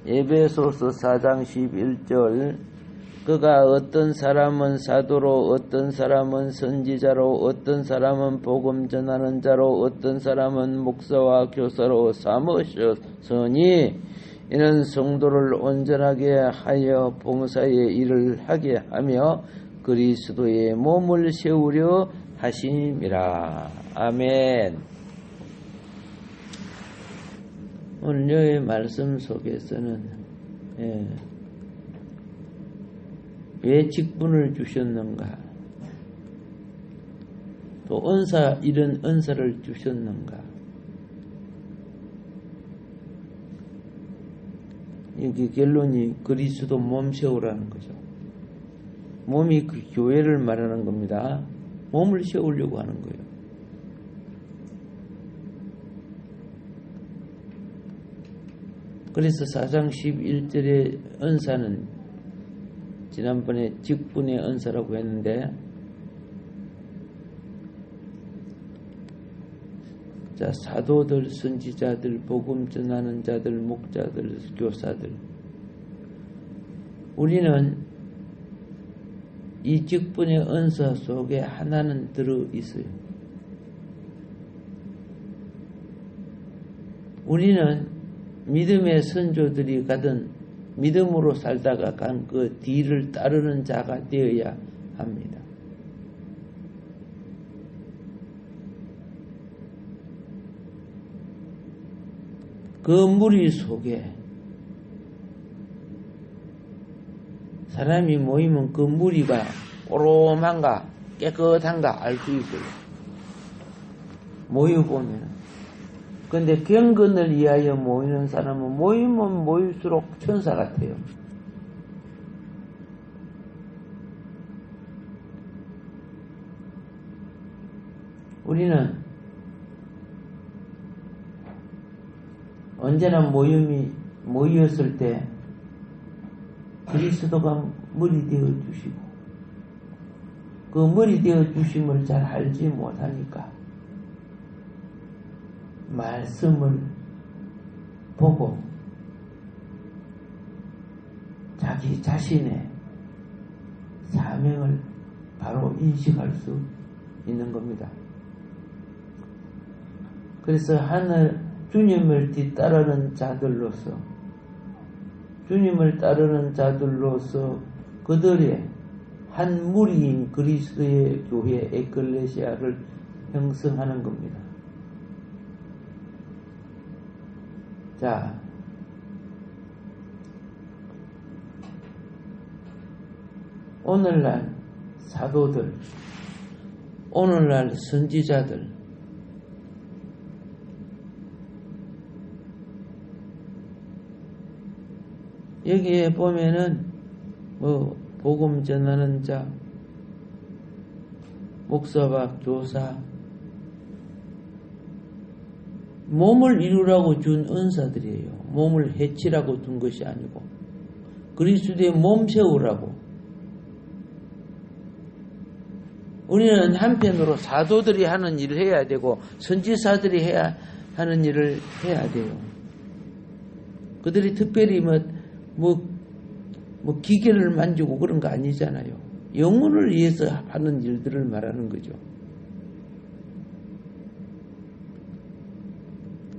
에베소서 4장 11절 그가 어떤 사람은 사도로 어떤 사람은 선지자로 어떤 사람은 복음 전하는 자로 어떤 사람은 목사와 교사로 삼으셨으니 이는 성도를 온전하게 하여 봉사의 일을 하게 하며 그리스도의 몸을 세우려 하심이라. 아멘. 오늘의 말씀 속에서는 왜 직분을 주셨는가, 또 이런 은사를 주셨는가, 여기 결론이 그리스도 몸 세우라는 거죠. 몸이 그 교회를 말하는 겁니다. 몸을 세우려고 하는 거예요. 그래서 4장 11절의 은사는 지난번에 직분의 은사라고 했는데, 자, 사도들, 선지자들, 복음 전하는 자들, 목자들, 교사들, 우리는 이 직분의 은사 속에 하나는 들어 있어요. 우리는 믿음의 선조들이 가던 믿음으로 살다가 간 그 뒤를 따르는 자가 되어야 합니다. 그 무리 속에 사람이 모이면 그 무리가 오롬한가 깨끗한가 알 수 있어요. 모여보면. 근데 경건을 위하여 모이는 사람은 모이면 모일수록 천사 같아요. 우리는 언제나 모였을 때 그리스도가 머리 되어 주시고, 그 머리 되어 주심을 잘 알지 못하니까 말씀을 보고 자기 자신의 사명을 바로 인식할 수 있는 겁니다. 그래서 주님을 뒤따르는 자들로서 그들의 한 무리인 그리스도의 교회 에클레시아를 형성하는 겁니다. 자, 오늘날 사도들, 오늘날 선지자들, 여기에 보면은 복음 전하는 자, 목사와 교사, 몸을 이루라고 준 은사들이에요. 몸을 해치라고 둔 것이 아니고 그리스도의 몸 세우라고. 우리는 한편으로 사도들이 하는 일을 해야 되고 선지사들이 해야 하는 일을 해야 돼요. 그들이 특별히 기계를 만지고 그런 거 아니잖아요. 영혼을 위해서 하는 일들을 말하는 거죠.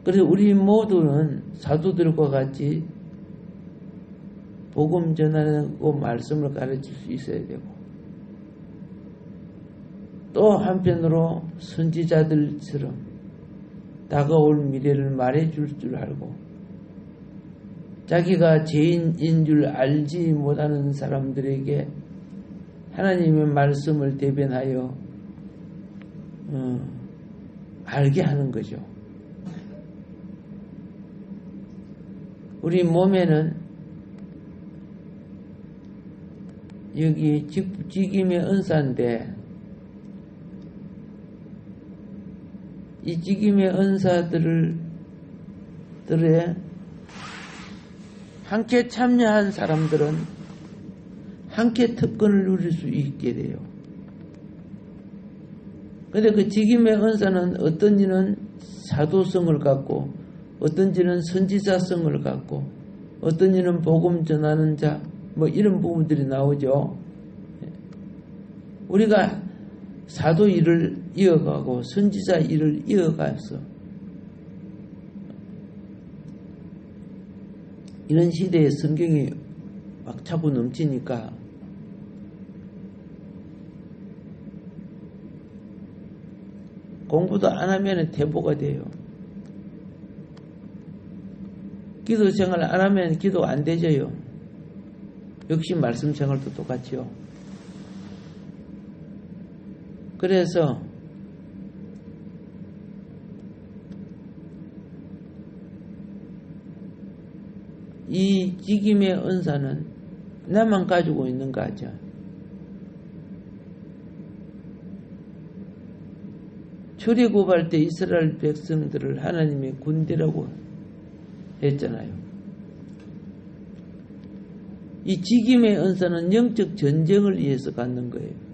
그래서 우리 모두는 사도들과 같이 복음 전하고 말씀을 가르칠 수 있어야 되고, 또 한편으로 선지자들처럼 다가올 미래를 말해줄 줄 알고, 자기가 죄인인 줄 알지 못하는 사람들에게 하나님의 말씀을 대변하여 알게 하는 거죠. 우리 몸에는 여기 직임의 은사인데, 이 직임의 은사들에 함께 참여한 사람들은 함께 특권을 누릴 수 있게 돼요. 그런데 그 직임의 은사는 어떤 이는 사도성을 갖고, 어떤 이는 선지자성을 갖고, 어떤 이는 복음 전하는 자, 뭐 이런 부분들이 나오죠. 우리가 사도 일을 이어가고 선지자 일을 이어가서 이런 시대에 성경이 막 차고 넘치니까 공부도 안 하면 퇴보가 돼요. 기도 생활 안 하면 기도 안 되져요. 역시 말씀 생활도 똑같죠. 그래서 이 직임의 은사는 나만 가지고 있는 거 아죠. 출애굽할 때 이스라엘 백성들을 하나님의 군대라고 했잖아요. 이 직임의 은사는 영적 전쟁을 위해서 갖는 거예요.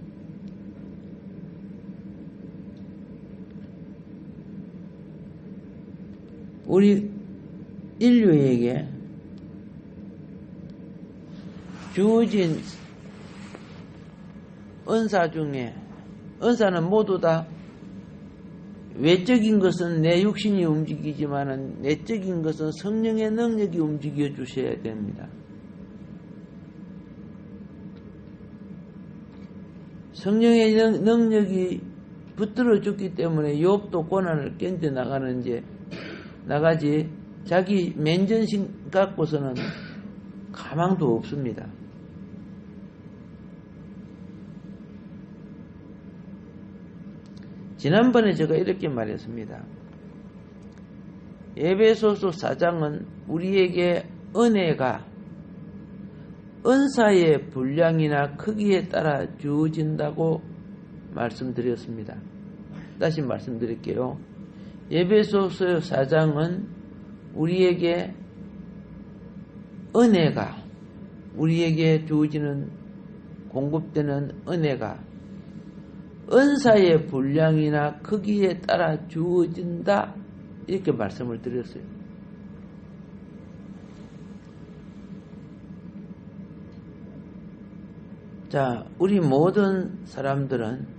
우리 인류에게 주어진 은사 중에 은사는 모두 다 외적인 것은 내 육신이 움직이지만 내적인 것은 성령의 능력이 움직여 주셔야 됩니다. 성령의 능력이 붙들어 줬기 때문에 욥도 고난을 견뎌 나가지 자기 맨전신 갖고서는 가망도 없습니다. 지난번에 제가 이렇게 말했습니다. 에베소서 4장은 우리에게 은혜가 은사의 분량이나 크기에 따라 주어진다고 말씀드렸습니다. 다시 말씀드릴게요. 에베소서 4장은 우리에게 은혜가 우리에게 주어지는 공급되는 은혜가 은사의 분량이나 크기에 따라 주어진다 이렇게 말씀을 드렸어요. 자, 우리 모든 사람들은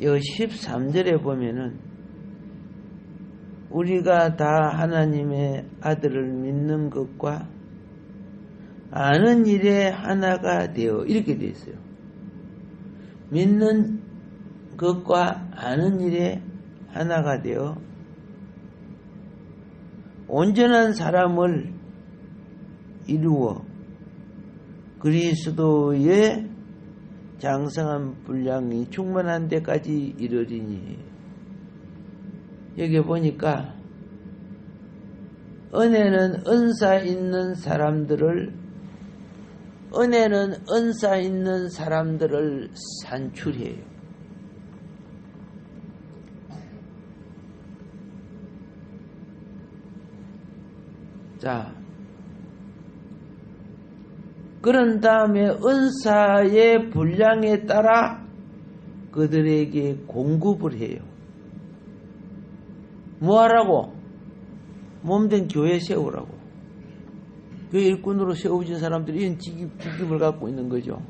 이 13절에 보면은 우리가 다 하나님의 아들을 믿는 것과 아는 일에 하나가 되어 이렇게 되어 있어요. 믿는 것과 아는 일에 하나가 되어 온전한 사람을 이루어 그리스도의 장성한 분량이 충만한 데까지 이르리니. 여기 보니까 은혜는 은사 있는 사람들을 산출해요. 자, 그런 다음에 은사의 분량에 따라 그들에게 공급을 해요. 뭐하라고? 몸된 교회 세우라고. 교회 일꾼으로 세워진 사람들이 이런 직임을 갖고 있는 거죠.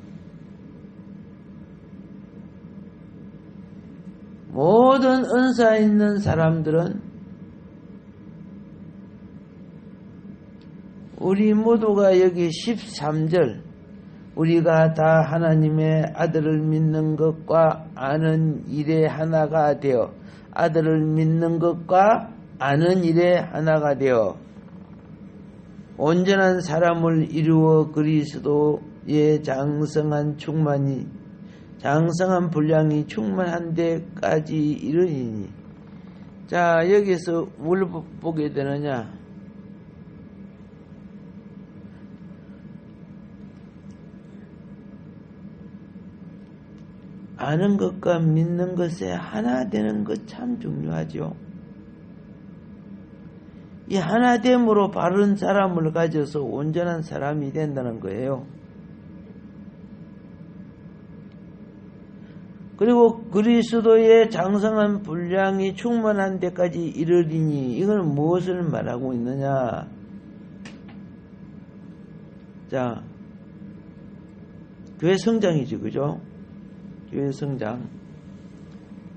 모든 은사 있는 사람들은 우리 모두가 여기 13절 우리가 다 하나님의 아들을 믿는 것과 아는 일에 하나가 되어 아들을 믿는 것과 아는 일에 하나가 되어 온전한 사람을 이루어 그리스도의 장성한 분량이 충만한 데까지 이르니. 자, 여기서 뭘 보게 되느냐? 아는 것과 믿는 것에 하나 되는 것 참 중요하죠. 이 하나됨으로 바른 사람을 가져서 온전한 사람이 된다는 거예요. 그리고 그리스도의 장성한 분량이 충만한 데까지 이르리니, 이건 무엇을 말하고 있느냐? 자, 교회 성장이지, 그죠? 교회 성장.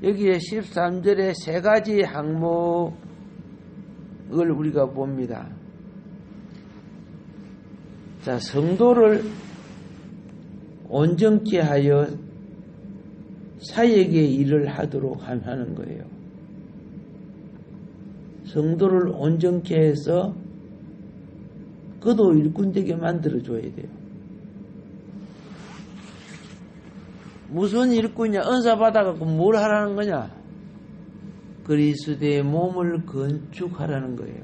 여기에 13절에 세 가지 항목을 우리가 봅니다. 자, 성도를 온전케 하여 사역의 일을 하도록 하는 거예요. 성도를 온전케 해서 그도 일꾼 되게 만들어줘야 돼요. 무슨 일꾼이냐? 은사 받아갖고 뭘 하라는 거냐? 그리스도의 몸을 건축하라는 거예요.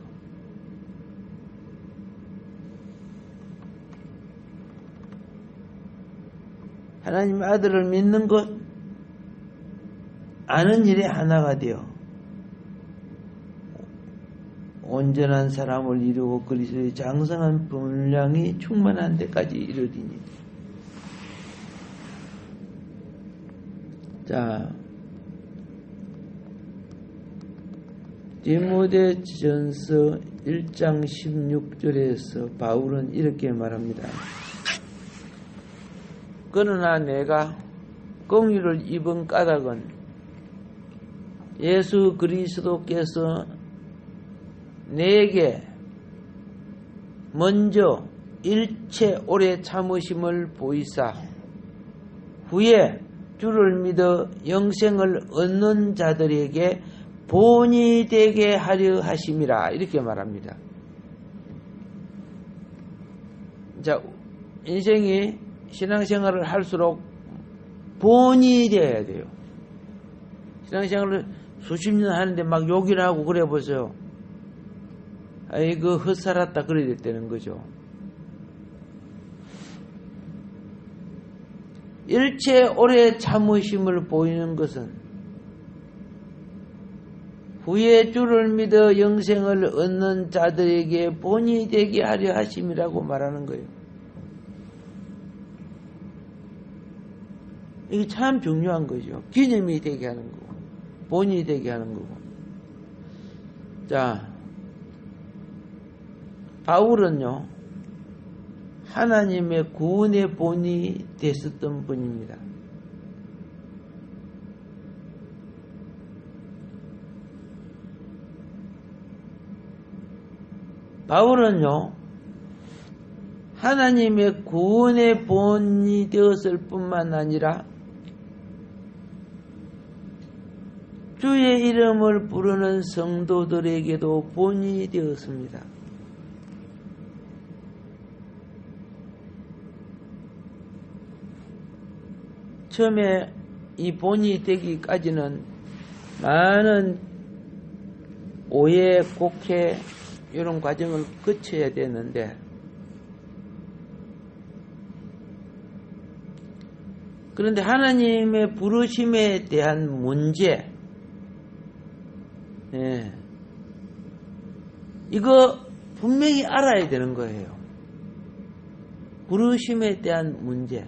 하나님 아들을 믿는 것, 아는 일에 하나가 되어 온전한 사람을 이루고 그리스도의 장성한 분량이 충만한 데까지 이르리니. 자, 디모데전서 1장 16절에서 바울은 이렇게 말합니다. 그러나 내가 공의를 입은 까닭은 예수 그리스도께서 내게 먼저 일체 오래 참으심을 보이사 후에 주를 믿어 영생을 얻는 자들에게 본이 되게 하려 하심이라, 이렇게 말합니다. 자, 인생이 신앙생활을 할수록 본이 되어야 돼요. 신앙생활을 수십 년 하는데 막 욕이나 하고 그래 보세요. 아이고 헛살았다 그래야 됐다는 거죠. 일체 오래 참으심을 보이는 것은 후에 주를 믿어 영생을 얻는 자들에게 본이 되게 하려 하심이라고 말하는 거예요. 이게 참 중요한 거죠. 기념이 되게 하는 거고 본이 되게 하는 거고. 자, 바울은요 하나님의 구원의 본이 됐었던 분입니다. 바울은요 하나님의 구원의 본이 되었을 뿐만 아니라 주의 이름을 부르는 성도들에게도 본이 되었습니다. 처음에 이 본이 되기까지는 많은 오해, 곡해 이런 과정을 거쳐야 되는데 그런데 하나님의 부르심에 대한 문제, 이거 분명히 알아야 되는 거예요. 부르심에 대한 문제.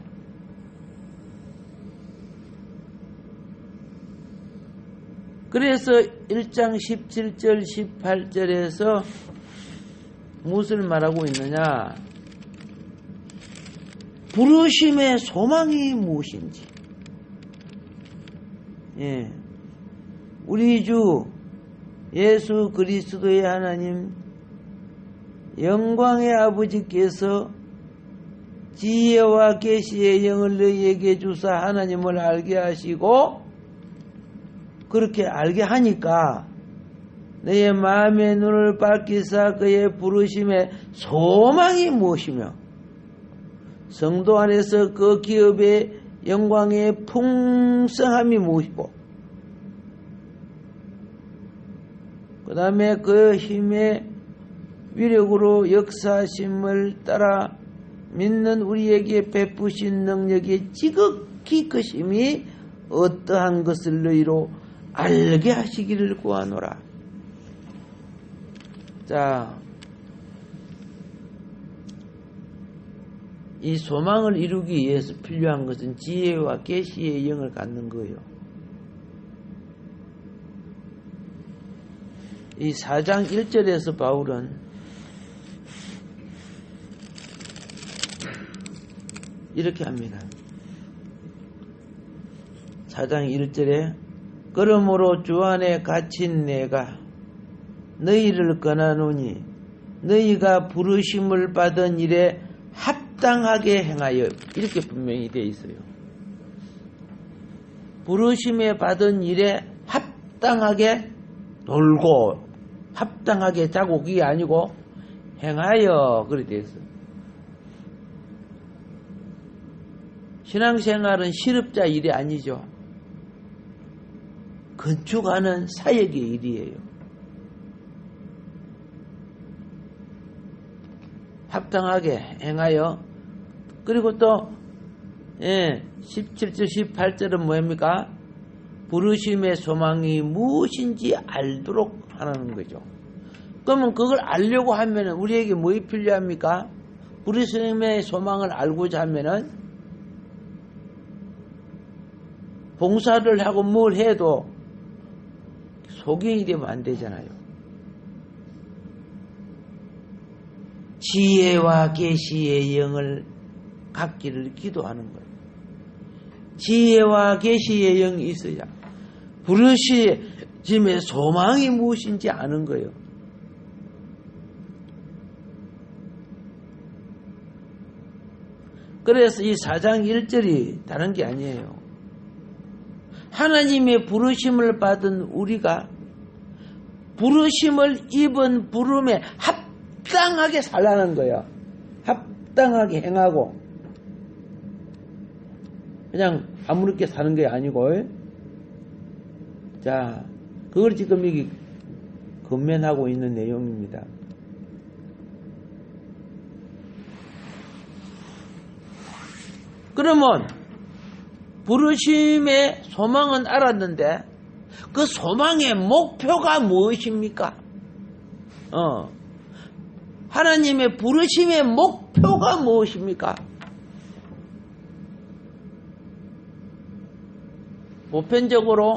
그래서 1장 17절 18절에서 무엇을 말하고 있느냐? 부르심의 소망이 무엇인지. 우리 주 예수 그리스도의 하나님 영광의 아버지께서 지혜와 계시의 영을 너희에게 주사 하나님을 알게 하시고 그렇게 알게 하니까 너의 마음의 눈을 밝히사 그의 부르심의 소망이 무엇이며 성도 안에서 그 기업의 영광의 풍성함이 무엇이고 그 다음에 그 힘의 위력으로 역사심을 따라 믿는 우리에게 베푸신 능력이 지극히 크심이 어떠한 것을 너희로 알게 하시기를 구하노라. 자, 이 소망을 이루기 위해서 필요한 것은 지혜와 계시의 영을 갖는 거예요. 이 4장 1절에서 바울은 이렇게 합니다. 4장 1절에 그러므로 주 안에 갇힌 내가 너희를 권하노니 너희가 부르심을 받은 일에 합당하게 행하여, 이렇게 분명히 되어 있어요. 부르심에 받은 일에 합당하게 놀고 합당하게 자고, 그게 아니고 행하여, 그렇게 되어 있어요. 신앙생활은 실업자 일이 아니죠. 건축하는 사역의 일이에요. 합당하게 행하여. 그리고 또 17절 18절은 뭐입니까? 부르심의 소망이 무엇인지 알도록 하는 거죠. 그러면 그걸 알려고 하면 우리에게 뭐가 필요합니까? 부르심의 소망을 알고자 하면은 봉사를 하고 뭘 해도 소경이 되면 안 되잖아요. 지혜와 계시의 영을 갖기를 기도하는 거예요. 지혜와 계시의 영이 있어야 부르심의 소망이 무엇인지 아는 거예요. 그래서 이 4장 1절이 다른 게 아니에요. 하나님의 부르심을 받은 우리가 부르심을 입은 부름에 합당하게 살라는 거예요. 합당하게 행하고 그냥 아무렇게 사는 게 아니고. 자, 그걸 지금 여기 건면하고 있는 내용입니다. 그러면 부르심의 소망은 알았는데 그 소망의 목표가 무엇입니까? 하나님의 부르심의 목표가 무엇입니까? 보편적으로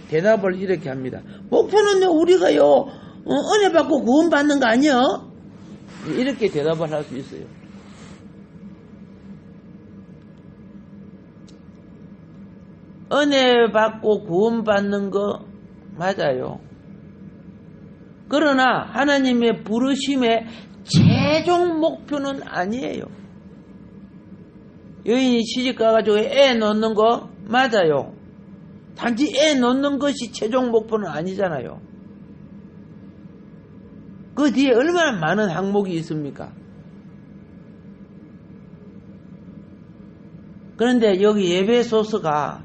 대답을 이렇게 합니다. 목표는요, 우리가요, 은혜 받고 구원 받는 거 아니요? 이렇게 대답을 할 수 있어요. 은혜 받고 구원 받는 거 맞아요. 그러나 하나님의 부르심의 최종 목표는 아니에요. 여인이 시집가가지고 애 놓는 거 맞아요. 단지 애 놓는 것이 최종 목표는 아니잖아요. 그 뒤에 얼마나 많은 항목이 있습니까? 그런데 여기 에베소서가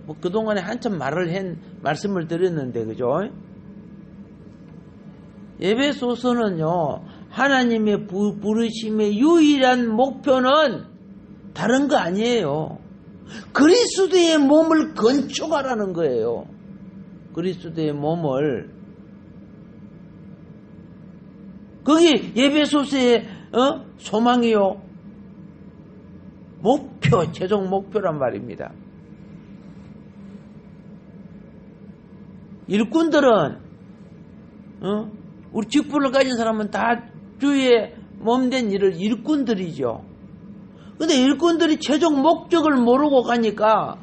뭐 그동안에 한참 말씀을 드렸는데, 그죠? 에베소서는요, 하나님의 부르심의 유일한 목표는 다른 거 아니에요. 그리스도의 몸을 건축하라는 거예요. 그리스도의 몸을. 거기 에베소서의 소망이요, 목표, 최종 목표란 말입니다. 일꾼들은 우리 직분을 가진 사람은 다 주의 몸된 일을 일꾼들이죠. 근데 일꾼들이 최종 목적을 모르고 가니까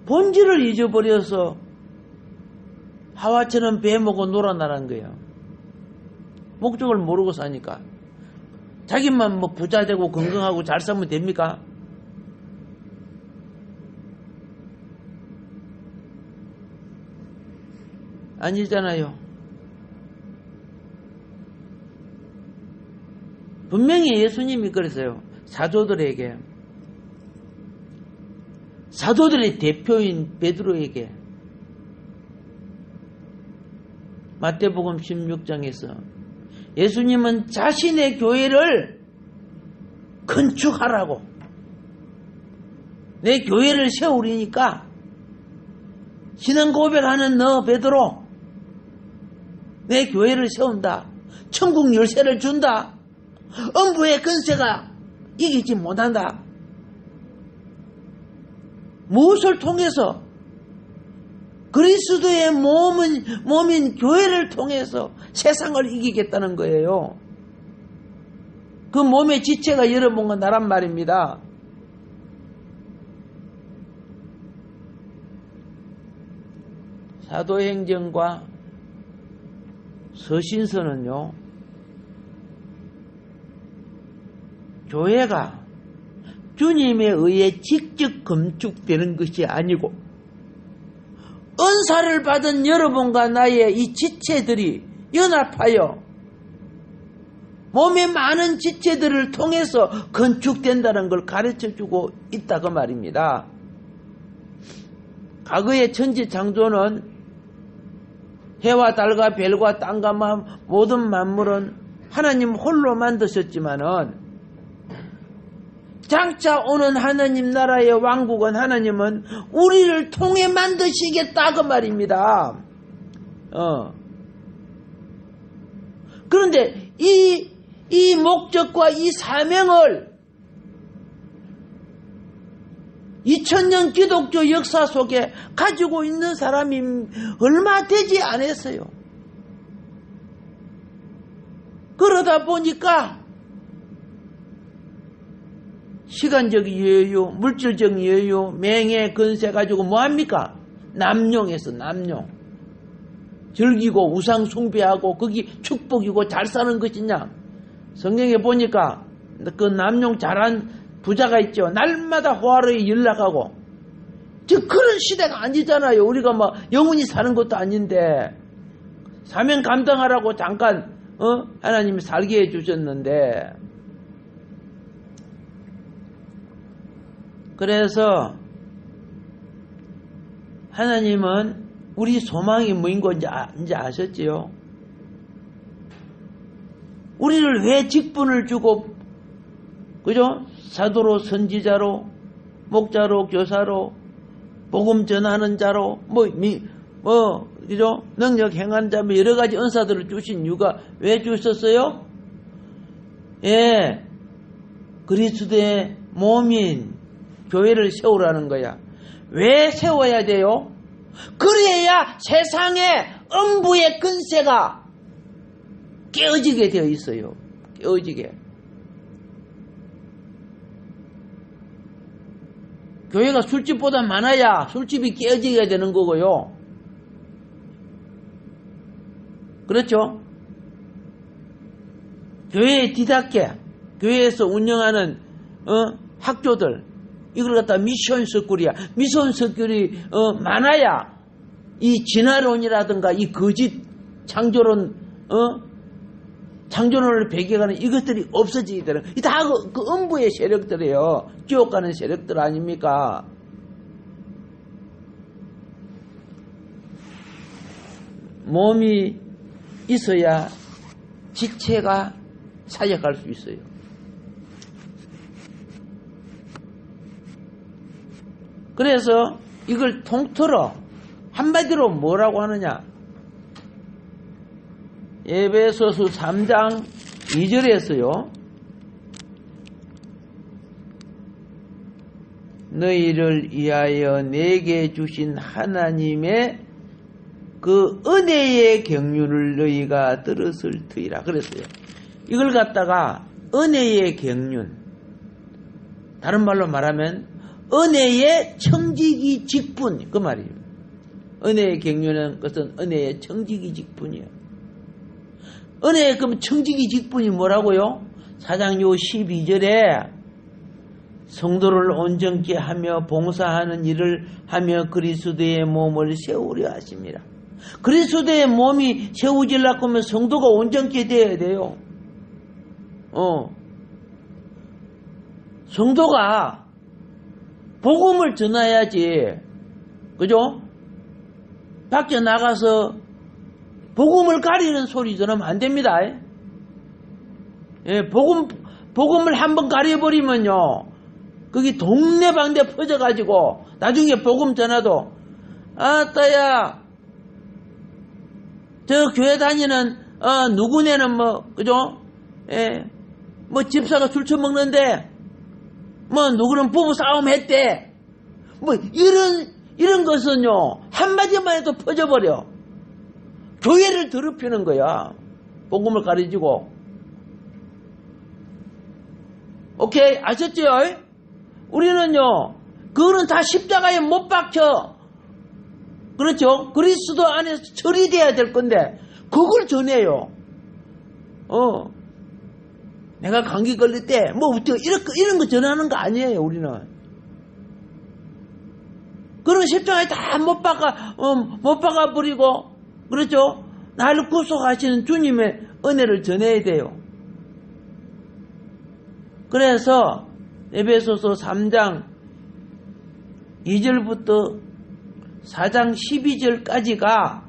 본질을 잊어버려서 하와처럼 배 먹고 놀아나란 거예요. 목적을 모르고 사니까. 자기만 뭐 부자 되고 건강하고 잘 살면 됩니까? 아니잖아요. 분명히 예수님이 그랬어요. 사도들의 대표인 베드로에게 마태복음 16장에서 예수님은 자신의 교회를 건축하라고, 내 교회를 세우리니까 신앙 고백하는 너 베드로, 내 교회를 세운다. 천국 열쇠를 준다. 음부의 근세가 이기지 못한다. 무엇을 통해서? 그리스도의 몸인 교회를 통해서 세상을 이기겠다는 거예요. 그 몸의 지체가 여러분과 나란 말입니다. 사도행전과 서신서는요, 교회가 주님에 의해 직접 건축되는 것이 아니고 은사를 받은 여러분과 나의 이 지체들이 연합하여 몸의 많은 지체들을 통해서 건축된다는 걸 가르쳐주고 있다 그 말입니다. 과거의 천지창조는 해와 달과 별과 땅과 모든 만물은 하나님 홀로 만드셨지만은 장차 오는 하나님 나라의 왕국은 하나님은 우리를 통해 만드시겠다 그 말입니다. 그런데 이 목적과 이 사명을 2000년 기독교 역사 속에 가지고 있는 사람이 얼마 되지 않았어요. 그러다 보니까 시간적 여유, 물질적 여유, 명예, 근세 가지고 뭐합니까? 남용해서 남용. 즐기고 우상 숭배하고 거기 축복이고 잘 사는 것이냐? 성경에 보니까 그 남용 잘한 부자가 있죠. 날마다 호화로에 연락하고. 즉 그런 시대가 아니잖아요. 우리가 뭐 영원히 사는 것도 아닌데 사명 감당하라고 잠깐 하나님이 살게 해주셨는데, 그래서 하나님은 우리 소망이 뭐인 건지 이제 아셨지요? 우리를 왜 직분을 주고, 그죠? 사도로, 선지자로, 목자로, 교사로, 복음 전하는 자로, 그죠? 능력 행한 자, 여러 가지 은사들을 주신 이유가 왜 주셨어요? 예, 그리스도의 몸인 교회를 세우라는 거야. 왜 세워야 돼요? 그래야 세상의 음부의 근세가 깨어지게 되어 있어요. 깨어지게. 교회가 술집보다 많아야 술집이 깨어지게 되는 거고요. 그렇죠? 교회에 뒤닿게, 교회에서 운영하는 학교들, 이걸 갖다 미션 스쿨이야. 미션 스쿨이 많아야 이 진화론이라든가 이 거짓 창조론, 창조론을 배경하는 이것들이 없어지게 되는, 이 다 그 음부의 세력들이에요. 지옥 가는 세력들 아닙니까? 몸이 있어야 지체가 사역할 수 있어요. 그래서 이걸 통틀어 한마디로 뭐라고 하느냐? 에베소서 3장 2절에서요. 너희를 위하여 내게 주신 하나님의 그 은혜의 경륜을 너희가 들었을 터이라 그랬어요. 이걸 갖다가 은혜의 경륜, 다른 말로 말하면 은혜의 청지기 직분, 그 말이에요. 은혜의 경륜은 것은 은혜의 청지기 직분이에요. 은혜의 그럼 청지기 직분이 뭐라고요? 4장 12절에 성도를 온전케 하며 봉사하는 일을 하며 그리스도의 몸을 세우려 하십니다. 그리스도의 몸이 세우지려고 하면 성도가 온전케 되어야 돼요. 성도가 복음을 전해야지. 그죠? 밖에 나가서 복음을 가리는 소리 전하면 안 됩니다. 예, 복음을 한번 가려버리면요, 거기 동네방네 퍼져가지고 나중에 복음 전화도, 아따야, 저 교회 다니는 누구네는 뭐, 그죠? 예, 뭐 집사가 술 처먹는데, 뭐 누구는 부부 싸움 했대. 뭐 이런 것은요, 한마디만 해도 퍼져버려. 교회를 더럽히는 거야. 복음을 가르치고. 오케이, 아셨죠? 우리는요, 그거는 다 십자가에 못 박혀. 그렇죠? 그리스도 안에서 처리돼야 될 건데, 그걸 전해요. 내가 감기 걸릴 때, 뭐, 이런 거 전하는 거 아니에요, 우리는. 그런 십자가에 다 못 박아버리고, 그렇죠? 나를 구속하시는 주님의 은혜를 전해야 돼요. 그래서, 에베소서 3장 2절부터 4장 12절까지가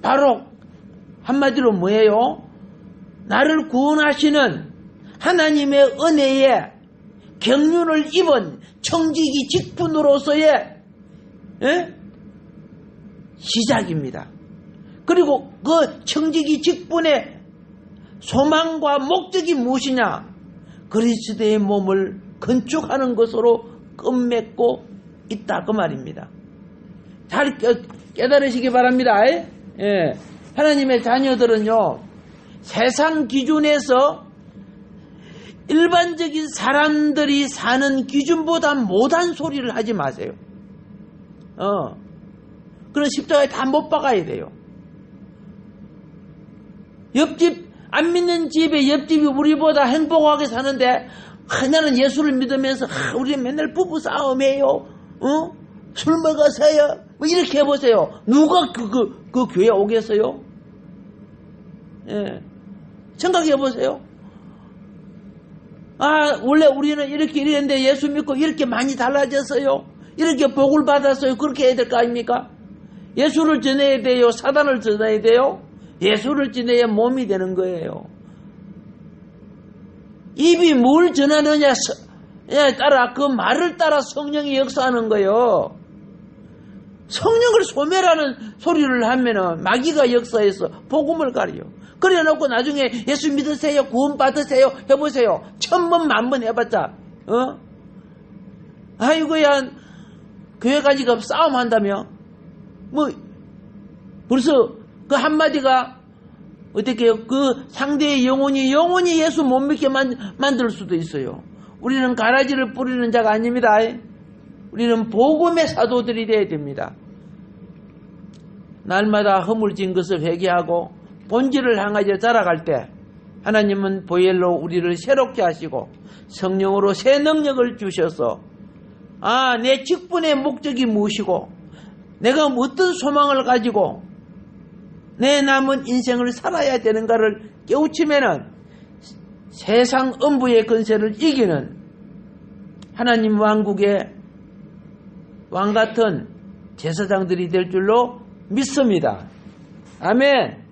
바로 한마디로 뭐예요? 나를 구원하시는 하나님의 은혜에 경륜을 입은 청지기 직분으로서의 시작입니다. 그리고 그 청지기 직분의 소망과 목적이 무엇이냐? 그리스도의 몸을 건축하는 것으로 끝맺고 있다 그 말입니다. 잘 깨달으시기 바랍니다. 예. 하나님의 자녀들은요, 세상 기준에서 일반적인 사람들이 사는 기준보다 못한 소리를 하지 마세요. 그런 십자가에 다 못 박아야 돼요. 옆집, 안 믿는 집에 옆집이 우리보다 행복하게 사는데, 나는 예수를 믿으면서, 우리 맨날 부부 싸움해요. 술 먹어서요. 뭐 이렇게 해보세요. 누가 그 교회 오겠어요? 예. 생각해보세요. 원래 우리는 이렇게 이랬는데 예수 믿고 이렇게 많이 달라졌어요. 이렇게 복을 받았어요. 그렇게 해야 될 거 아닙니까? 예수를 전해야 돼요? 사단을 전해야 돼요? 예수를 전해야 몸이 되는 거예요. 입이 뭘 전하느냐에 따라 그 말을 따라 성령이 역사하는 거예요. 성령을 소멸하는 소리를 하면은 마귀가 역사해서 복음을 가려요. 그래 놓고 나중에 예수 믿으세요, 구원 받으세요 해보세요. 1000번 만번 해봤자 아이고야 교회 가지고 싸움한다며 뭐 벌써 그 한마디가 어떻게 해요? 그 상대의 영혼이 예수 못 믿게 만들 수도 있어요. 우리는 가라지를 뿌리는 자가 아닙니다. 우리는 복음의 사도들이 되어야 됩니다. 날마다 허물진 것을 회개하고 본질을 향하여 자라갈 때 하나님은 보혈로 우리를 새롭게 하시고 성령으로 새 능력을 주셔서 내 직분의 목적이 무엇이고 내가 어떤 소망을 가지고 내 남은 인생을 살아야 되는가를 깨우치면은 세상 음부의 권세를 이기는 하나님 왕국의 왕같은 제사장들이 될 줄로 믿습니다. 아멘.